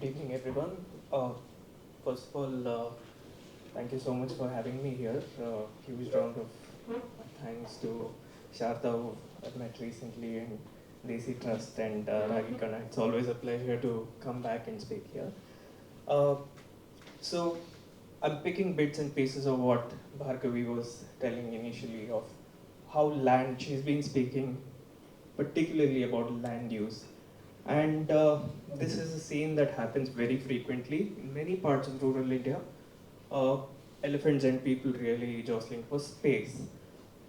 Good evening, everyone. First of all, thank you so much for having me here. Huge round of thanks to Sharda, who I met recently, and Desi Trust and Ragi, Kana. It's always a pleasure to come back and speak here. Uh, so, I'm picking bits and pieces of what Bhargavi was telling initially of how land, she's been speaking particularly about land use. And this is a scene that happens very frequently in many parts of rural India. Uh, Elephants and people really jostling for space.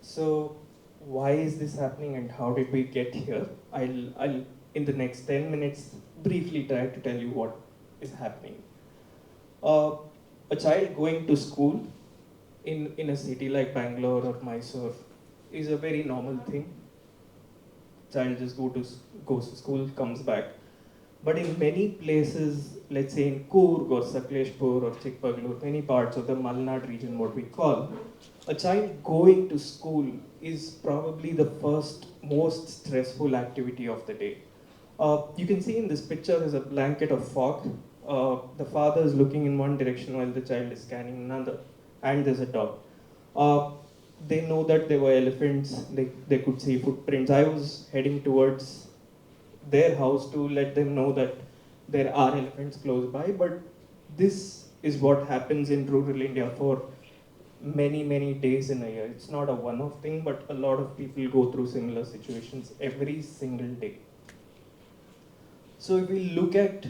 So why is this happening and how did we get here? I'll in the next 10 minutes briefly try to tell you what is happening. Uh, a child going to school in a city like Bangalore or Mysore is a very normal thing. Child just goes to school, comes back. But in many places, let's say in Coorg or Sakleshpur or Chikmagalur, many parts of the Malnad region, what we call, a child going to school is probably the first most stressful activity of the day. You can see in this picture there's a blanket of fog. The father is looking in one direction while the child is scanning another, and there's a dog. Uh, they know that there were elephants, they could see footprints. I was heading towards their house to let them know that there are elephants close by, but this is what happens in rural India for many days in a year. It's not a one-off thing, but a lot of people go through similar situations every single day. So if we look at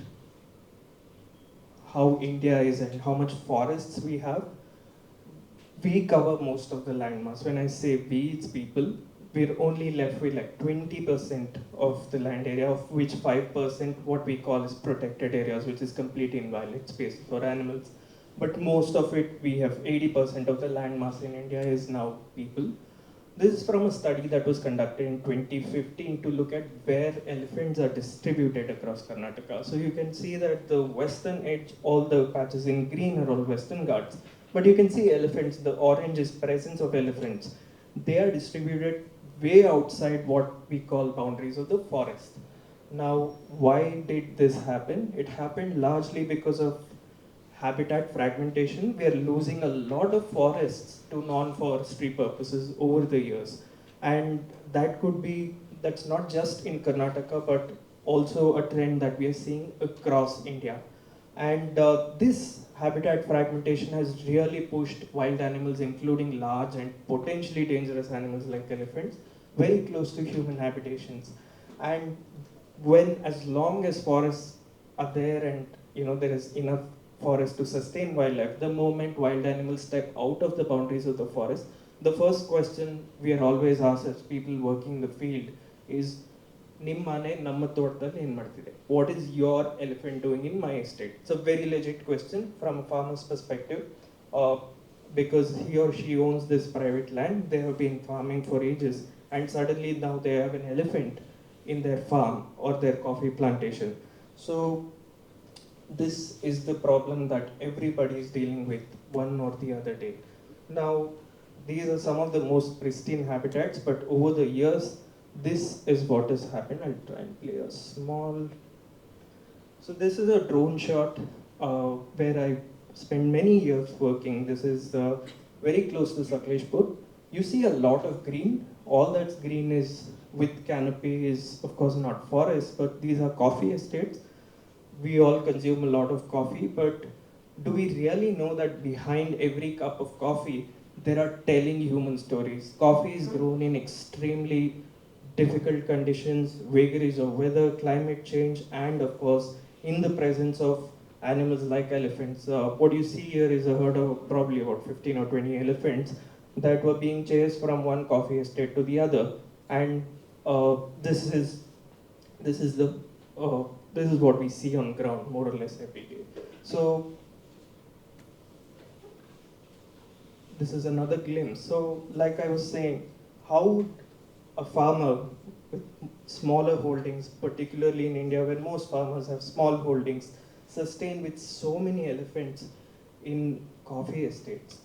how India is and how much forests we have, we cover most of the landmass. When I say we, it's people. We're only left with like 20% of the land area, of which 5% what we call is protected areas, which is completely inviolate space for animals. But most of it, we have 80% of the land mass in India is now people. This is from a study that was conducted in 2015 to look at where elephants are distributed across Karnataka. So you can see that the western edge, all the patches in green are all Western Ghats. But you can see elephants, the orange is presence of elephants. They are distributed way outside what we call boundaries of the forest. Now, why did this happen? It happened largely because of habitat fragmentation. We are losing a lot of forests to non-forestry purposes over the years. And that could be, that's not just in Karnataka, but also a trend that we are seeing across India. And this habitat fragmentation has really pushed wild animals, including large and potentially dangerous animals like elephants, very close to human habitations. And as long as forests are there and there is enough forest to sustain wildlife, the moment wild animals step out of the boundaries of the forest, the first question we are always asked as people working the field is, ನಿಮ್ಮ ಮನೆ ನಮ್ಮ ತೋಟದಲ್ಲಿ ಏನು ಮಾಡ್ತಿದೆ? What is your elephant doing in my estate? It's a very legit question from a farmer's perspective, because he or she owns this private land, they have been farming for ages, and suddenly now they have an elephant in their farm or their coffee plantation. So this is the problem that everybody is dealing with one or the other day. Now, these are some of the most pristine habitats, but over the years, this is what has happened. I'll try and play a small. So this is a drone shot where I spent many years working. This is very close to Sakleshpur. You see a lot of green. All that's green is with canopy is of course not forest, but these are coffee estates. We all consume a lot of coffee, but do we really know that behind every cup of coffee, there are telling human stories? Coffee is grown in extremely difficult conditions, vagaries of weather, climate change, and of course, in the presence of animals like elephants. What you see here is a herd of probably about 15 or 20 elephants that were being chased from one coffee estate to the other. And this is the this is what we see on ground more or less every day. So this is another glimpse. So like I was saying, how a farmer with smaller holdings, particularly in India where most farmers have small holdings, sustain with so many elephants in coffee estates.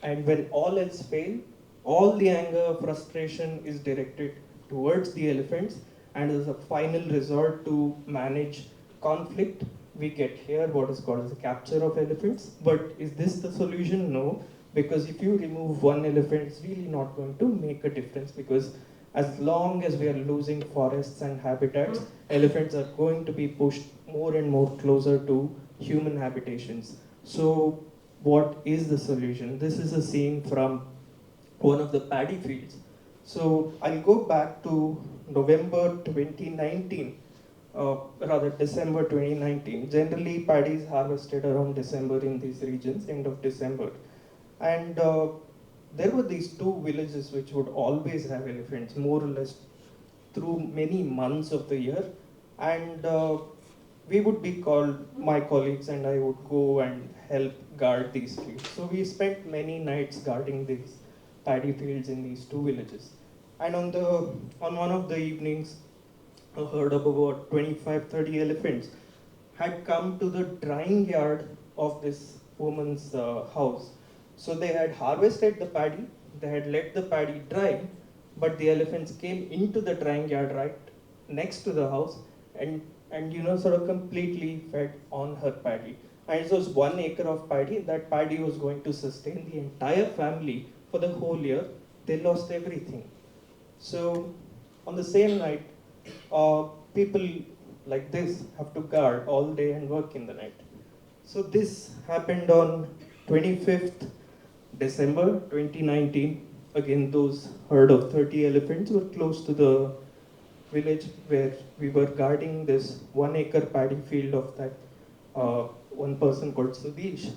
And when all else fail, all the anger, frustration is directed towards the elephants, and as a final resort to manage conflict. We get here what is called as a capture of elephants. But is this the solution? No, because if you remove one elephant, it's really not going to make a difference, because as long as we are losing forests and habitats, elephants are going to be pushed more and more closer to human habitations. So what is the solution? This is a scene from one of the paddy fields. So I'll go back to November 2019, rather December 2019. Generally, paddy is harvested around December in these regions, end of December. And there were these two villages which would always have elephants, more or less through many months of the year. And we would be called, my colleagues and I would go and help guard these fields. So we spent many nights guarding these paddy fields in these two villages. And on one of the evenings, a herd of about 25-30 elephants had come to the drying yard of this woman's house. So they had harvested the paddy, they had let the paddy dry, but the elephants came into the drying yard right next to the house and sort of completely fed on her paddy. And it was 1 acre of paddy. That paddy was going to sustain the entire family for the whole year. They lost everything. So on the same night, people like this have to guard all day and work in the night. So this happened on 25th December 2019. Again, those herd of 30 elephants were close to the village where we were guarding this 1 acre paddy field of that one person called Sudesh,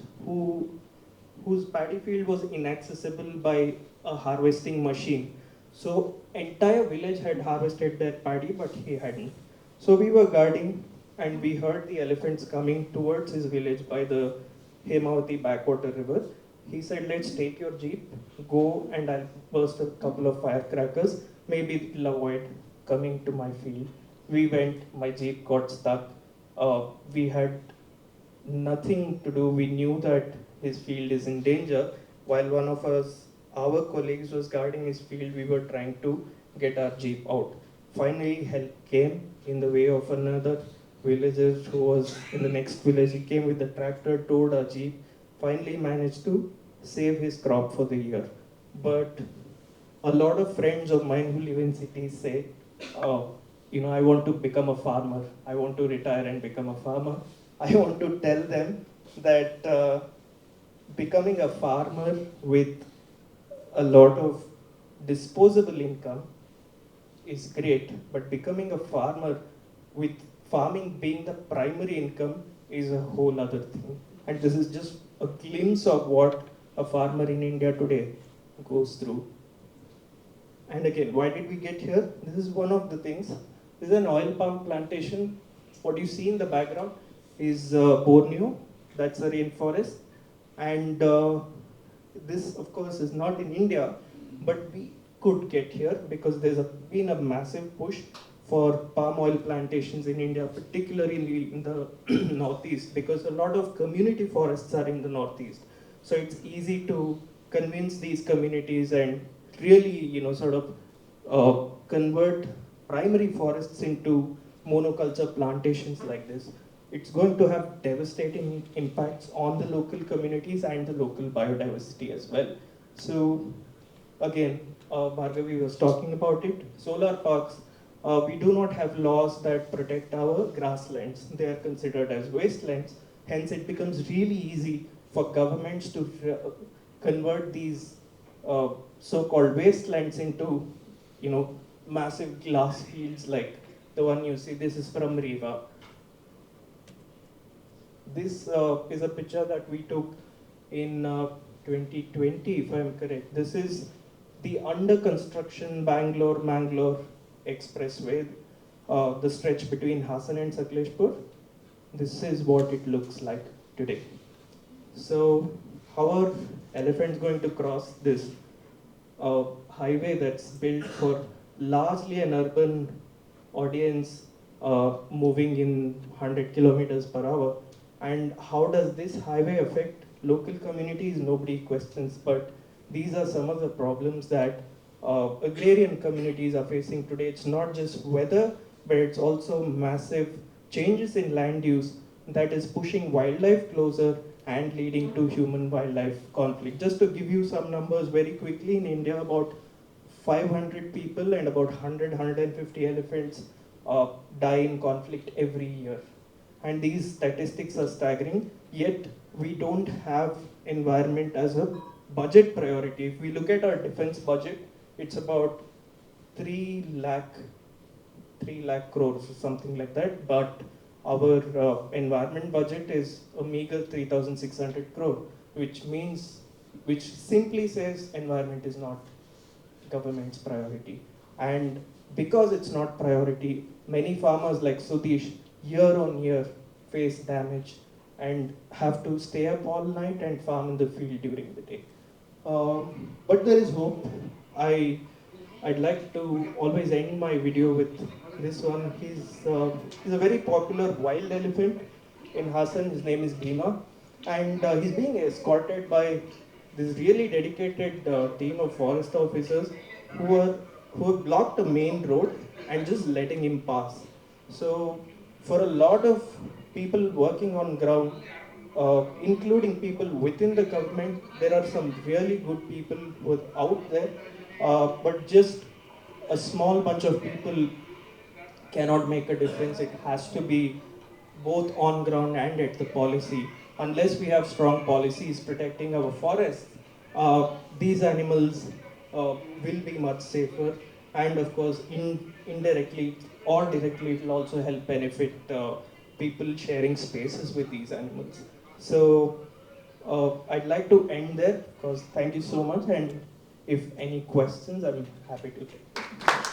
whose paddy field was inaccessible by a harvesting machine. So entire village had harvested their paddy, but he hadn't. So we were guarding and we heard the elephants coming towards his village by the Hemavati backwater river. He said, let's take your jeep, go and I'll burst a couple of firecrackers. Maybe they'll avoid coming to my field. We went, my jeep got stuck. We had nothing to do. We knew that his field is in danger. While one of us, our colleagues was guarding his field, we were trying to get our jeep out. Finally, help came in the way of another villager who was in the next village. He came with the tractor, towed our jeep, finally managed to save his crop for the year. But a lot of friends of mine who live in cities say, I want to become a farmer. I want to retire and become a farmer. I want to tell them that becoming a farmer with a lot of disposable income is great, but becoming a farmer with farming being the primary income is a whole other thing. And this is just a glimpse of what a farmer in India today goes through. And again, why did we get here? This is one of the things. This is an oil palm plantation. What you see in the background is Borneo. That's a rainforest. And this, of course, is not in India, but we could get here because there's been a massive push for palm oil plantations in India, particularly in the northeast, because a lot of community forests are in the northeast. So it's easy to convince these communities and really, convert primary forests into monoculture plantations like this. It's going to have devastating impacts on the local communities and the local biodiversity as well. So again, Bhargavi was talking about it. Solar parks, we do not have laws that protect our grasslands. They are considered as wastelands. Hence, it becomes really easy for governments to convert these so-called wastelands into, massive glass fields like the one you see. This is from Riva. This is a picture that we took in 2020, if I'm correct. This is the under construction Bangalore expressway, the stretch between Hassan and Sakleshpur. This is what it looks like today. So how are elephants going to cross this highway that's built for largely an urban audience moving in 100 kilometers per hour? And how does this highway affect local communities? Nobody questions, but these are some of the problems that agrarian communities are facing today. It's not just weather, but it's also massive changes in land use that is pushing wildlife closer and leading to human-wildlife conflict. Just to give you some numbers very quickly, in India, about 500 people and about 150 elephants die in conflict every year. And these statistics are staggering, yet we don't have environment as a budget priority. If we look at our defense budget, it's about 3 lakh crores or something like that, but our environment budget is a meager 3,600 crore, which simply says environment is not government's priority. And because it's not priority, many farmers like Sudhish year on year face damage and have to stay up all night and farm in the field during the day. But there is hope. I'd like to always end my video with this one. He's a very popular wild elephant in Hassan. His name is Bhima, and he's being escorted by this really dedicated team of forest officers who have blocked the main road and just letting him pass. So for a lot of people working on ground, including people within the government, there are some really good people who are out there, but just a small bunch of people cannot make a difference. It has to be both on ground and at the policy. Unless we have strong policies protecting our forests, these animals will be much safer, and of course, indirectly or directly, it will also help benefit people sharing spaces with these animals. So I'd like to end there because thank you so much, and if any questions, I'm happy to take.